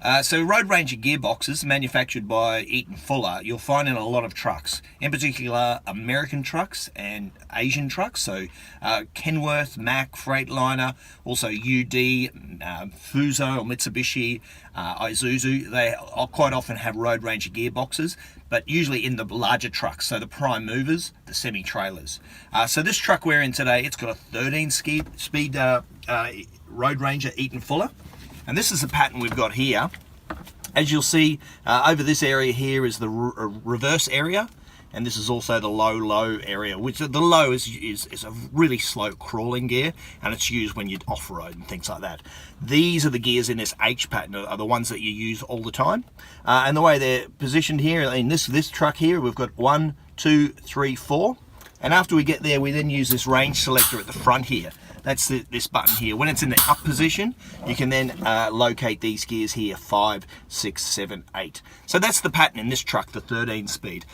So Road Ranger gearboxes manufactured by Eaton Fuller, you'll find in a lot of trucks, in particular American trucks and Asian trucks. So Kenworth, Mack, Freightliner, also UD, Fuso or Mitsubishi, Isuzu, they quite often have Road Ranger gearboxes, but usually in the larger trucks, so the prime movers, the semi-trailers. So this truck we're in today, it's got a 13-speed Road Ranger Eaton Fuller. And this is the pattern we've got here. As you'll see, over this area here is the reverse area, and this is also the low area, which the low is a really slow crawling gear, and it's used when you're off-road and things like that. These are the gears in this H pattern, are the ones that you use all the time. And the way they're positioned here, in this truck here, we've got 1, 2, 3, 4. And after we get there, we then use this range selector at the front here. That's this button here. When it's in the up position, you can then locate these gears here, 5, 6, 7, 8. So that's the pattern in this truck, the 13-speed.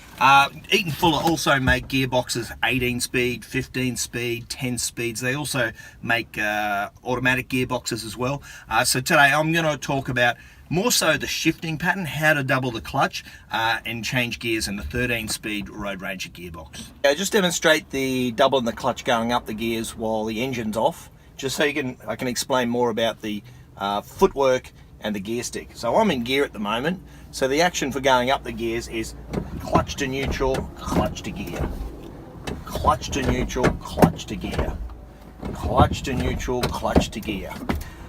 Eaton Fuller also make gearboxes 18-speed, 15-speed, 10 speeds. They also make automatic gearboxes as well. So today I'm going to talk about more so the shifting pattern, how to double the clutch and change gears in the 13-speed Road Ranger gearbox. Just demonstrate the doubling the clutch going up the gears while the engine's off, just so I can explain more about the footwork and the gear stick. So I'm in gear at the moment, so the action for going up the gears is clutch to neutral, clutch to gear. Clutch to neutral, clutch to gear. Clutch to neutral, clutch to gear.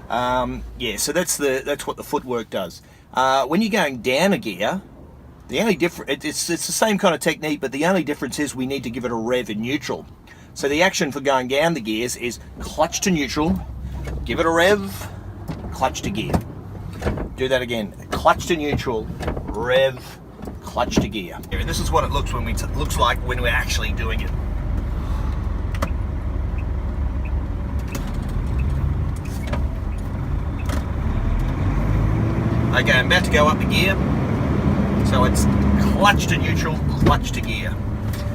Yeah, so that's what the footwork does. When you're going down a gear, the only difference, it's the same kind of technique, but the only difference is we need to give it a rev in neutral. So the action for going down the gears is clutch to neutral, give it a rev, clutch to gear. Do that again, clutch to neutral, rev, clutch to gear. And this is what it looks like when we're actually doing it. Okay, I'm about to go up the gear, so it's clutch to neutral, clutch to gear.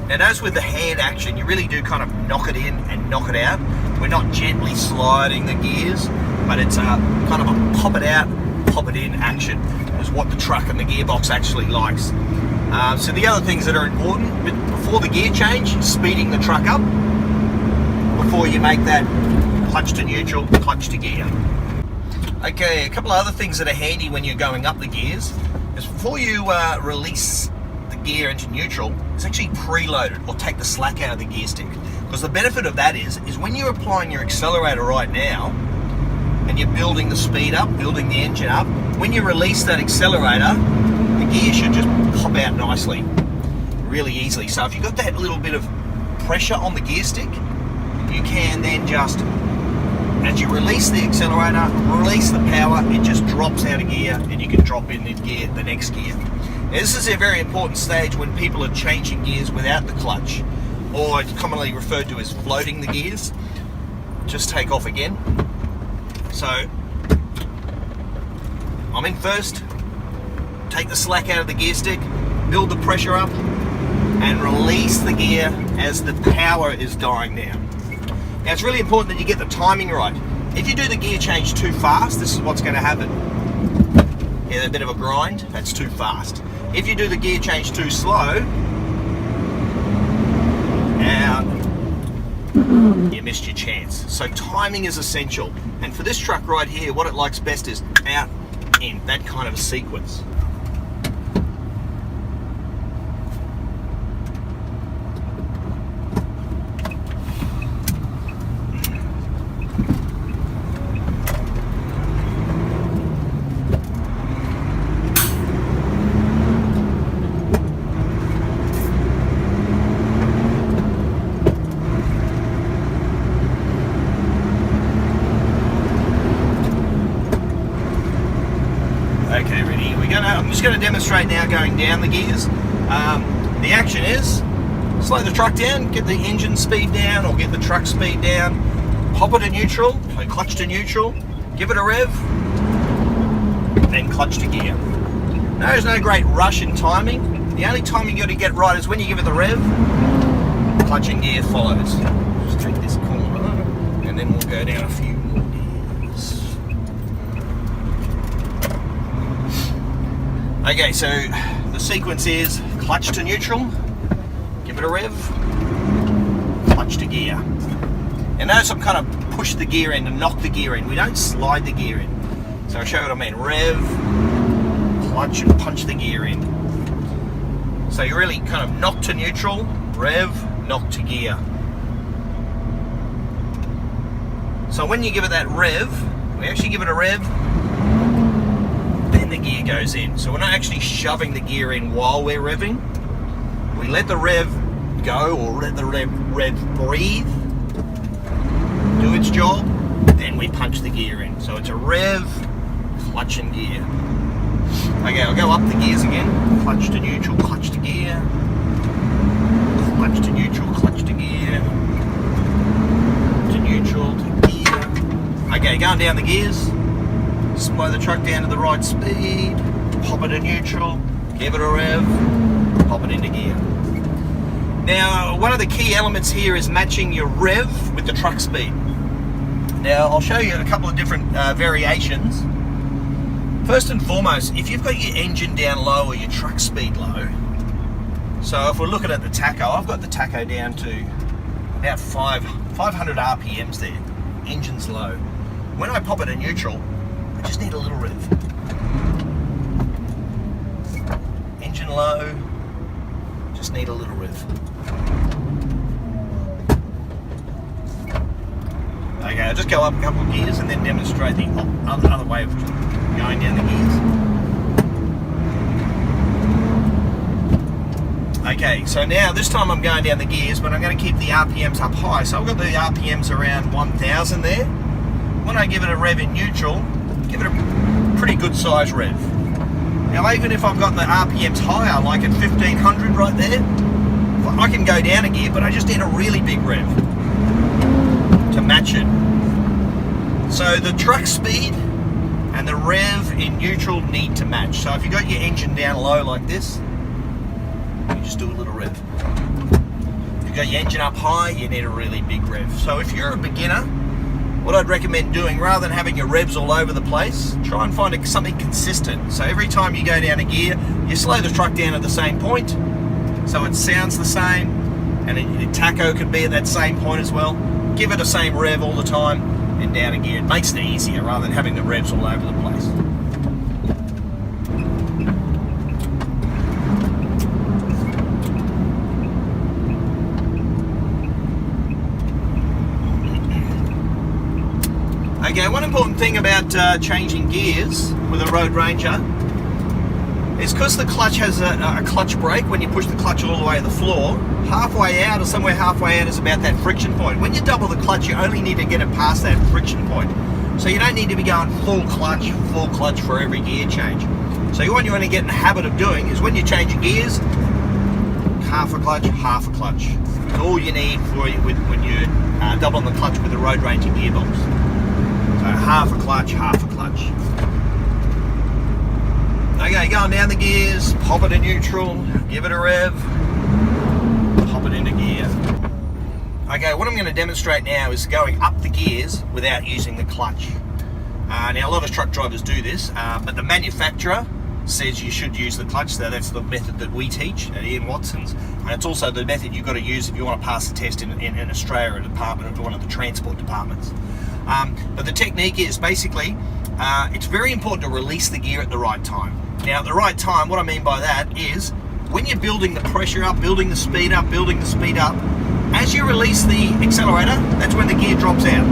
Now notice with the hand action, you really do kind of knock it in and knock it out. We're not gently sliding the gears, but it's kind of a pop it out, pop it in action, is what the truck and the gearbox actually likes. So the other things that are important, before the gear change, speeding the truck up, before you make that clutch to neutral, clutch to gear. Okay, a couple of other things that are handy when you're going up the gears is before you release the gear into neutral, it's actually preloaded or take the slack out of the gear stick. Because the benefit of that is when you're applying your accelerator right now and you're building the speed up, building the engine up, when you release that accelerator, the gear should just pop out nicely, really easily. So if you've got that little bit of pressure on the gear stick, you can then just, as you release the accelerator, release the power, it just drops out of gear and you can drop in the next gear. Now, this is a very important stage when people are changing gears without the clutch, or it's commonly referred to as floating the gears. Just take off again. So I'm in first, take the slack out of the gear stick, build the pressure up and release the gear as the power is dying down. Now it's really important that you get the timing right. If you do the gear change too fast, this is what's going to happen. Yeah, a bit of a grind, that's too fast. If you do the gear change too slow, out, you missed your chance. So timing is essential. And for this truck right here, what it likes best is out, in, that kind of a sequence. Okay, ready, here we go. I'm just going to demonstrate now going down the gears. The action is slow the truck down, get the engine speed down or get the truck speed down, pop it to neutral, so clutch to neutral, give it a rev, then clutch to gear. There's no great rush in timing. The only timing you got to get right is when you give it the rev, clutch and gear follows. Just take this corner and then we'll go down a few more gears. Okay, so the sequence is clutch to neutral, give it a rev, clutch to gear. And notice I'm kind of push the gear in and knock the gear in. We don't slide the gear in. So I'll show you what I mean. Rev, clutch, and punch the gear in. So you really kind of knock to neutral, rev, knock to gear. So when you give it that rev, we actually give it a rev, then the gear goes in. So we're not actually shoving the gear in while we're revving. We let the rev go, or let the rev breathe, do its job, then we punch the gear in. So it's a rev, clutch and gear. Okay, I'll go up the gears again. Clutch to neutral, clutch to gear. Clutch to neutral, clutch to gear. To neutral, to gear. Okay, going down the gears. Slow the truck down to the right speed. Pop it to neutral. Give it a rev. Pop it into gear. Now, one of the key elements here is matching your rev with the truck speed. Now, I'll show you a couple of different variations. First and foremost, if you've got your engine down low or your truck speed low, so if we're looking at the tacho, I've got the tacho down to about 500 RPMs there, engine's low. When I pop it in neutral, I just need a little rev. Engine low, just need a little rev. Okay, I'll just go up a couple of gears and then demonstrate the other way of going down the gears. Okay, so now this time I'm going down the gears, but I'm going to keep the RPMs up high. So I've got the RPMs around 1000 there. When I give it a rev in neutral, give it a pretty good size rev. Now even if I've got the RPMs higher, like at 1500 right there, I can go down a gear, but I just need a really big rev to match it. So the truck speed and the rev in neutral need to match. So if you've got your engine down low like this, you just do a little rev. If you've got your engine up high, you need a really big rev. So if you're a beginner, what I'd recommend doing, rather than having your revs all over the place, try and find something consistent. So every time you go down a gear, you slow the truck down at the same point, so it sounds the same, and the tacho can be at that same point as well. Give it the same rev all the time and down a gear. It makes it easier rather than having the revs all over the place. Okay, one important thing about changing gears with a Road Ranger is because the clutch has a clutch brake. When you push the clutch all the way to the floor, halfway out or somewhere halfway out is about that friction point. When you double the clutch, you only need to get it past that friction point. So you don't need to be going full clutch for every gear change. So what you want to get in the habit of doing is when you change your gears, half a clutch, half a clutch. It's all you need for when you're doubling the clutch with the Road Ranger gearbox. So half a clutch, half a clutch. Okay, going down the gears, pop it in neutral, give it a rev, pop it into gear. Okay, what I'm going to demonstrate now is going up the gears without using the clutch. Now a lot of truck drivers do this, but the manufacturer says you should use the clutch, so that's the method that we teach at Ian Watson's, and it's also the method you've got to use if you want to pass the test in Australia, a department of one of the transport departments. But the technique is basically, it's very important to release the gear at the right time. Now at the right time, what I mean by that is, when you're building the pressure up, building the speed up, as you release the accelerator, that's when the gear drops out.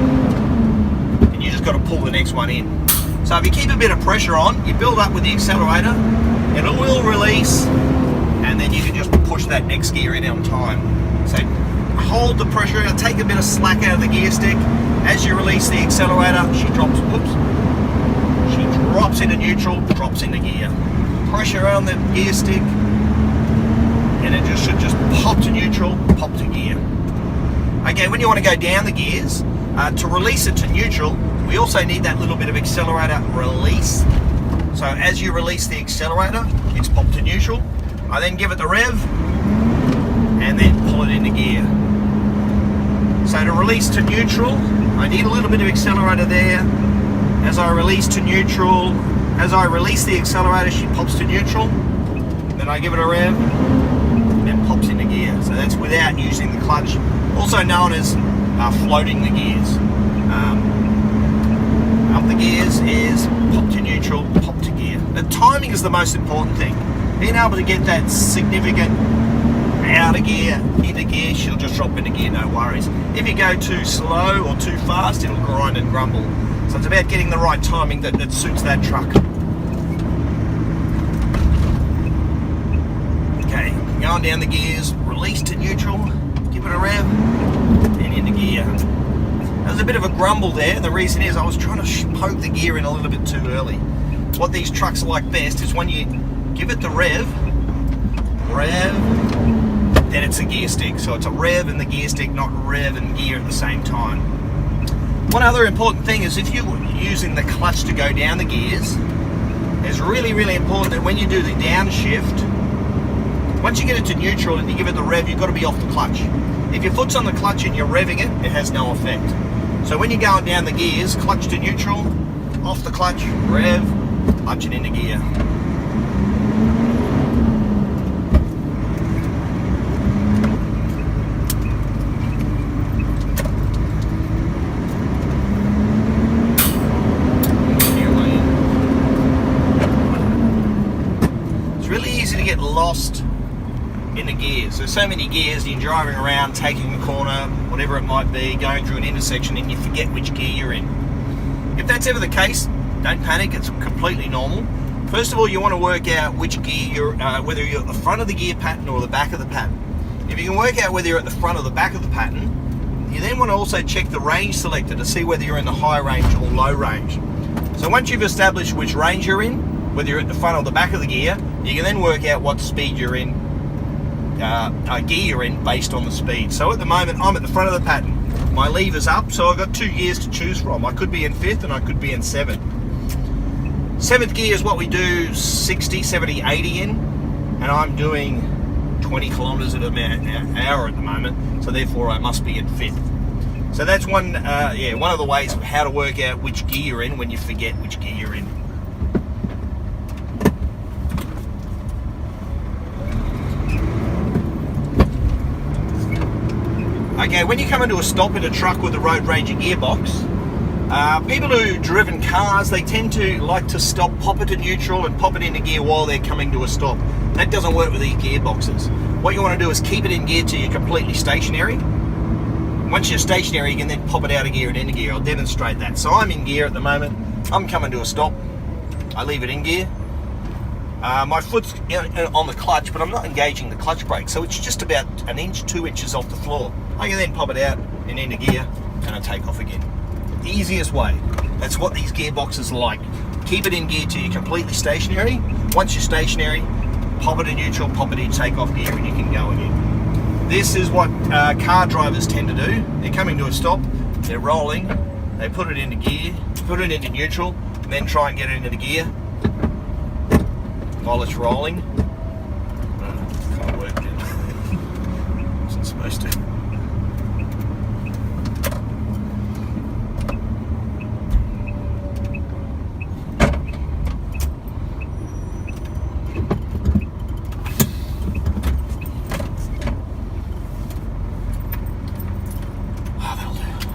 And you just got to pull the next one in. So if you keep a bit of pressure on, you build up with the accelerator, it will release, and then you can just push that next gear in on time. So hold the pressure, take a bit of slack out of the gear stick. As you release the accelerator, she drops into neutral, drops into gear. Pressure on the gear stick, and it should just pop to neutral, pop to gear. Okay, when you want to go down the gears, to release it to neutral, we also need that little bit of accelerator release. So as you release the accelerator, it's popped to neutral. I then give it the rev, and then pull it into gear. So to release to neutral, I need a little bit of accelerator there. As I release to neutral, As I release the accelerator, she pops to neutral. Then I give it a rev, and pops into gear. So that's without using the clutch, also known as floating the gears. Up the gears is pop to neutral, pop to gear. The timing is the most important thing. Being able to get that significant out of gear, into gear, she'll just drop into gear, no worries. If you go too slow or too fast, it'll grind and grumble. So it's about getting the right timing that suits that truck. Okay, going down the gears, release to neutral, give it a rev, and into gear. There's a bit of a grumble there. The reason is I was trying to poke the gear in a little bit too early. What these trucks like best is when you give it the rev, then it's a gear stick. So it's a rev and the gear stick, not rev and gear at the same time. One other important thing is if you're using the clutch to go down the gears, it's really, really important that when you do the downshift, once you get it to neutral and you give it the rev, you've got to be off the clutch. If your foot's on the clutch and you're revving it, it has no effect. So when you're going down the gears, clutch to neutral, off the clutch, rev, clutch it into gear. It's really easy to get lost in the gears. There's so many gears, you're driving around, taking a corner, whatever it might be, going through an intersection and you forget which gear you're in. If that's ever the case, don't panic, it's completely normal. First of all, you want to work out which gear you're, whether you're at the front of the gear pattern or the back of the pattern. If you can work out whether you're at the front or the back of the pattern, you then want to also check the range selector to see whether you're in the high range or low range. So once you've established which range you're in, whether you're at the front or the back of the gear, you can then work out what speed you're in, gear you're in based on the speed. So at the moment I'm at the front of the pattern. My lever's up, so I've got 2 gears to choose from. I could be in 5th and I could be in 7th. 7th gear is what we do 60, 70, 80 in, and I'm doing 20 kilometers an hour at the moment, so therefore I must be in 5th. So that's one of the ways of how to work out which gear you're in when you forget which gear you're in. Okay, when you come into a stop in a truck with a road ranger gearbox, people who've driven cars, they tend to like to stop, pop it to neutral and pop it into gear while they're coming to a stop. That doesn't work with these gearboxes. What you want to do is keep it in gear till you're completely stationary. Once you're stationary, you can then pop it out of gear and into gear. I'll demonstrate that. So I'm in gear at the moment. I'm coming to a stop. I leave it in gear. My foot's on the clutch, but I'm not engaging the clutch brake, so it's just about 1 inch, 2 inches off the floor. I can then pop it out and into gear, and I take off again. Easiest way. That's what these gearboxes are like. Keep it in gear till you're completely stationary. Once you're stationary, pop it in neutral, pop it in take off gear, and you can go again. This is what car drivers tend to do. They're coming to a stop, they're rolling, they put it into gear, put it into neutral, and then try and get it into the gear while it's rolling. Can't work now. Wasn't supposed to.